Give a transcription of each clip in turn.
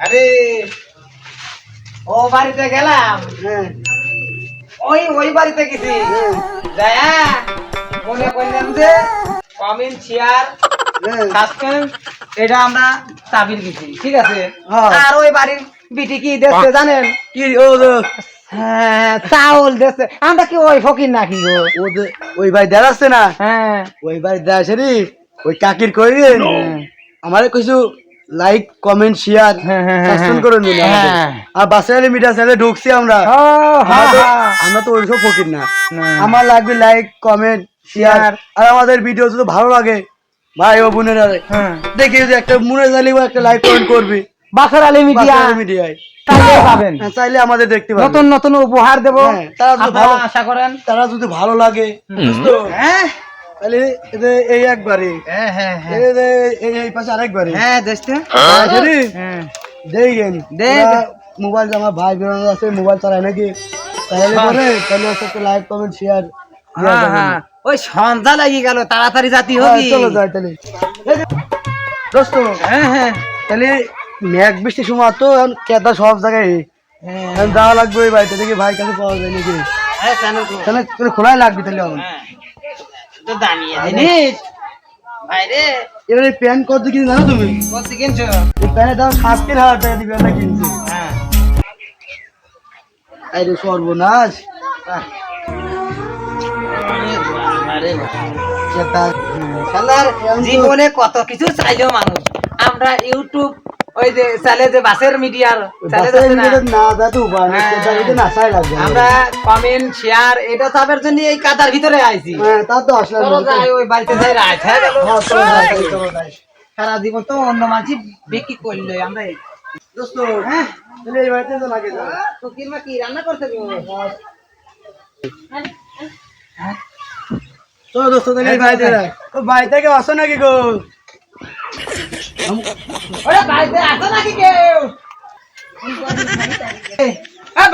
আরে ও বাড়িতে গেলাম, ওই বাড়িতে গেছি, যায়া মনে করলাম যে কমেন্ট শেয়ার সাসপেন্স এটা আমরা চাবির গেছি, ঠিক আছে। আর ওই বাড়ির বিটি কি দেখছে জানেন? কি হ্যাঁ, চাউল দেখছে। আমরা কি ওই ফকির নাকি গো? ওই ভাই দেখাচ্ছে না, হ্যাঁ ওই ভাই দেখাচ্ছে নি, ওই কাকির কইলেন আমারে কিছু লাইক কমেন্ট শেয়ার সাবস্ক্রাইব করে দিন আর বাসায় মিডিয়া চ্যানেলে ঢুকছি আমরা। আমরা তো ওইসব ফকির না, আমার লাগবে লাইক কমেন্ট শেয়ার। আর আমাদের ভিডিও যদি ভালো লাগে ভাই ও বোনেরা দেখি যে একটা মনে চাইলে একটা লাইক কমেন্ট করবি বাসার আলী মিডিয়ায়, চাইলে পাবেন, চাইলে আমাদের দেখতে পাবেন, নতুন নতুন উপহার দেবো। তারা আশা করেন তারা যদি ভালো লাগে তাহলে এই একবারে এই পাশে আরেকবারে মোবাইল আমার ভাই বেরোনো আছে, মোবাইল চালায় নাকি, তাহলে পরে তাহলে একটা লাইক কমেন্ট শেয়ার। ওই সন্ধ্যা লাগি গেল, তাড়াতাড়ি জাতি হবে। চলো যাই তাহলে দোস্ত। তাহলে মেঘ বৃষ্টির সময় তো কেদা সব জায়গায় যাওয়া লাগবে ওই বাড়িতে দেখি ভাই কাছে পাওয়া যায় নাকি, তাহলে খোলাই লাগবে তাহলে এখন। এবারে প্যান্ট কত কিনে জানো তুমি? প্যান্টের দাম 7,000 টাকা দিবে, আমরা কিনছি। আরে সর্বনাশ, জীবনে কত কিছু চাইলো মানুষ। আমরা ইউটিউব ওই যে চালে যে বাসের মিডিয়ার আমরা কমেন্ট শেয়ার এটা চাপের জন্য এই কাদার ভিতরে আইছি। ওই বাড়িতে যাই রাত হয়ে গেল, সারা জীবন তো অন্য মানুষ বিক্রি করলো। আমরা কি রান্না করতে চলো দোস্ত তাহলে বাড়িতে কেউ আসো নাকি গো? বাড়িতে আসো নাকি কেউ?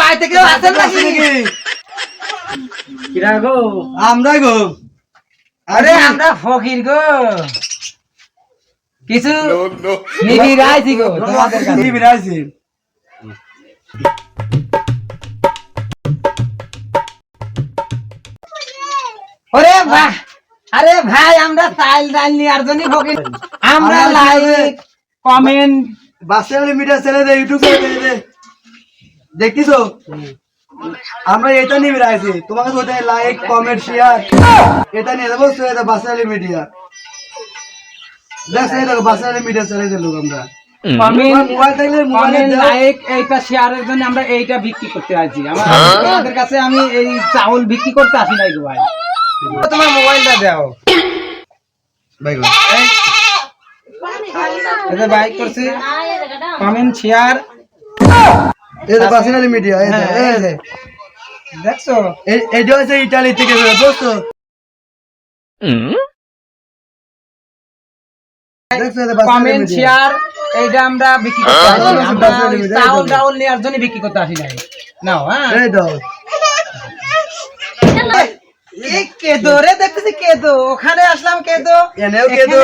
বাড়িতে কেউ আসে নাকি? কিরা গো? আমরা গো। আরে আমরা ফকির গো, কিছু নিবিড়াইছি গো তোমাদের কাছে। নিবিড়াইছি। ওরে বাহ, আরে ভাই আমরা চাইল ডাল নেওয়ার জন্য ফকির। আমরা লাইক কমেন্ট বাসের মিডিয়া চ্যানেলে ইউটিউবে দেখতেছো, আমরা এটা নিয়ে বেড়াইছি। তোমাকে ওটাই লাইক কমেন্ট শেয়ার এটা নিয়ে দেবো। বাসের মিডিয়া দেখো, এটা বাসের মিডিয়া চ্যানেলে লোক আমরা মোবাইল থাকলে মোবাইল লাইক এইটা শেয়ারের জন্য আমরা এইটা বিক্রি করতে আসছি। আমাদের কাছে আমি এই চাউল বিক্রি করতে আসি নাই গো ভাই। তোমার মোবাইলটা দাও ভাই, করছি কমেন্ট শেয়ার বাসের মিডিয়া দেখছো, এটা হচ্ছে ইটালি থেকে দোস্ত। কমেন্ট শেয়ার এইটা আমরা বিক্রি করতে আসি। আমরা চাউল ডাউল নেওয়ার জন্য বিক্রি করতে আসি নাই। নাও হ্যাঁ দাও। ওখানে আসলাম কেদো, এনেও কেদো,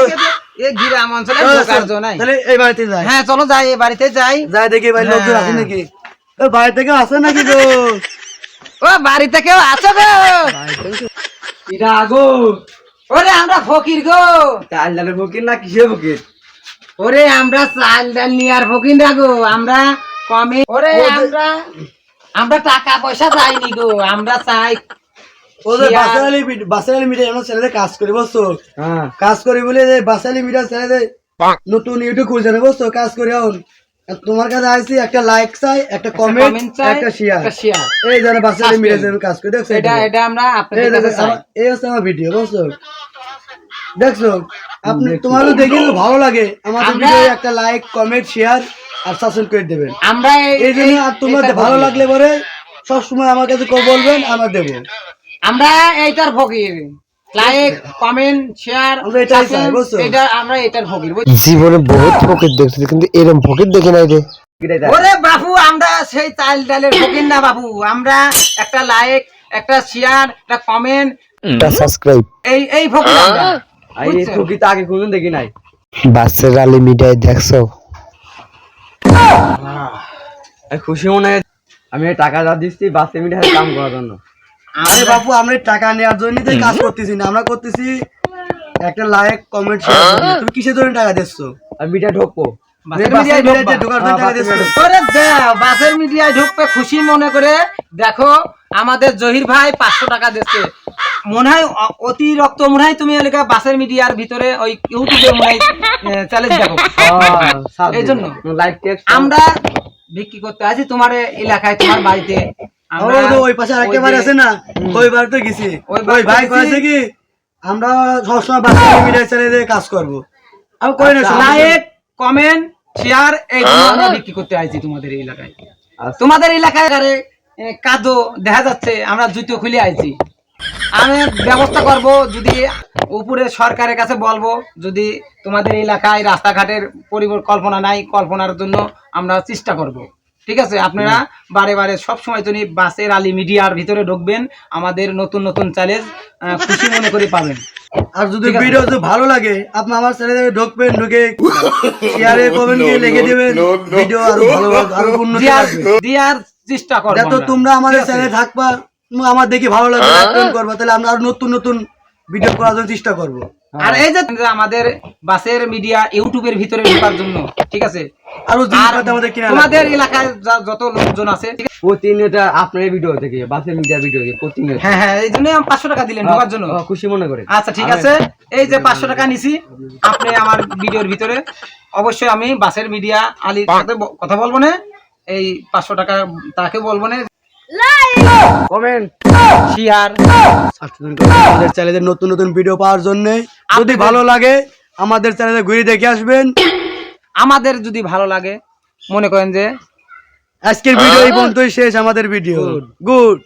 এই গ্রাম অঞ্চলে ঢোকার জন্য নাই। তাহলে এই বাড়িতে যাই। হ্যাঁ চলো যাই, এই বাড়িতে যাই, যাই দেখি ভাই লোকজন আছে নাকি। ও বাড়ি থেকে আসে নাকি গো? ও বাড়িতে কেউ আছো গো? এটা গো, ওরে আমরা ফকির গো। চাল ডালের ফকির না কিসের ফকির? ওরে আমরা চাল ডাল নিয়ার ফকির না গো, আমরা কমে। ওরে আমরা টাকা পয়সা চাইনি গো, আমরা চাই ওদের বাসালি মিডিয়া আমরা চ্যানেলে কাজ করি বুঝছো, কাজ করি বলে বাসালি মিডিয়া চ্যানেলে নতুন ইউটিউব খুলছে না বুঝছো, কাজ করি। এখন তোমার কাছে আসছি, একটা লাইক চাই, একটা কমেন্ট চাই, একটা শেয়ার। এই জন্য বাসালি মিডিয়া চ্যানেলে কাজ করি। দেখছো এটা আমরা আপনাদের কাছে চাই। এই হচ্ছে আমার ভিডিও বুঝছো, দেখছো আপনি তোমারও দেখি ভালো লাগে আমাদের ভিডিও একটা লাইক কমেন্ট শেয়ার আর সাবস্ক্রাইব করে দেবেন। আমরা এই জন্য আর তোমাদের ভালো লাগলে পরে সব সময় আমার কাছে বলবেন, আমরা দেবো। আমরা এইটার ফকির, লাইক কমেন্ট শেয়ার এটা আমরা এটার ফকির। জীবনে বহুত ফকির দেখছি কিন্তু এরকম ফকির দেখি নাই রে। ওরে বাবু আমরা সেই চাল ডালের ফকির না বাবু, আমরা একটা লাইক একটা শেয়ার একটা কমেন্ট একটা সাবস্ক্রাইব এই ফকির আমরা। এই ফকির তো আগে কোনদিন দেখি নাই। বাসের আলী মিডিয়ায় দেখছো? খুশি মনে হয় আমি টাকা যা দিচ্ছি বাসে মিডিয়ার কাম করার জন্য। আরে বাপু আমরা টাকা নেওয়ার জন্য তো কাজ করতেছি না, আমরা করতেছি একটা লাইক কমেন্ট শেয়ার। তুমি কিসের জন্য টাকা দিচ্ছ? আমি মিডিয়া ঢোকবো, বাসের মিডিয়ায় ঢুকবে খুশি মনে করে। দেখো আমাদের জহির ভাই 500 টাকা দিচ্ছে, মনে হয় অতিরিক্ত মনে হয় তুমি বাসের মিডিয়ার ভিতরে ওই ইউটিউবে মনে হয় চ্যালেঞ্জ দেখো, এই জন্য আমরা বিক্রি করতে আসি তোমার এলাকায়, তোমার বাড়িতে। ওই পাশে আরেকটা বাড়ি আছে না, ওই বাড়িতে গেছি। ওই ভাই কয়েছে কি আমরা সবসময় বাসের মিডিয়ার চ্যানেলে কাজ করবো। আমি করি না, লাইক কমেন্ট শেয়ার এইগুলো আমরা বিক্রি করতে আইছি তোমাদের এলাকায়। তোমাদের এলাকায় কাদো দেখা যাচ্ছে, আমরা জুতো খুলে আইছি। আমি ব্যবস্থা করব, যদি উপরে সরকারের কাছে বলবো, যদি তোমাদের এলাকায় রাস্তাঘাটের পরিকল্পনা নাই, কল্পনার জন্য আমরা চেষ্টা করব। ঠিক আছে, আপনারা বারে বারে সবসময় তুমি বাসের আলী মিডিয়ার ভিতরে ঢুকবেন, আমাদের নতুন নতুন চ্যালেঞ্জ খুশি মনে করে পাবেন। আর যদি ভিডিও যদি ভালো লাগে আপনি আমার চ্যানেলে ঢুকবেন, ঢুকে শেয়ারে কমেন্ট দিয়ে লিখে দিবেন, ভিডিও আরো ভালো আরো উন্নতি দেওয়ার চেষ্টা করব। যত তোমরা আমাদের চ্যানেলে থাকবা, আমার দেখি ভালো লাগবে, কমেন্ট করবা, তাহলে আমরা আরো নতুন নতুন ভিডিও করার জন্য চেষ্টা করব। আর এই যে আমাদের বাসের মিডিয়া ইউটিউবের ভিতরে ঢোকার জন্য, ঠিক আছে, আরো আমাদের কিনা তোমাদের এলাকায় যত লোকজন আছে প্রতিনিয়ত আপনার ভিডিও থেকে বাসের মিডিয়া ভিডিও থেকে প্রতিনিয়ত, হ্যাঁ হ্যাঁ, এই জন্য 500 টাকা দিলেন ঢোকার জন্য, খুশি মনে করে। আচ্ছা ঠিক আছে, এই যে 500 টাকা নিছি, আপনি আমার ভিডিওর ভিতরে অবশ্যই আমি বাসের মিডিয়া আলীর সাথে কথা বলবো না, এই 500 টাকা তাকে বলবো না, কমেন্ট শেয়ার আমাদের চ্যানেলে নতুন নতুন ভিডিও পাওয়ার জন্য। যদি ভালো লাগে আমাদের চ্যানেলে ঘুরে দেখে আসবেন। আমাদের যদি ভালো লাগে মনে করেন যে আজকের ভিডিও এই পর্যন্তই শেষ, আমাদের ভিডিও গুড।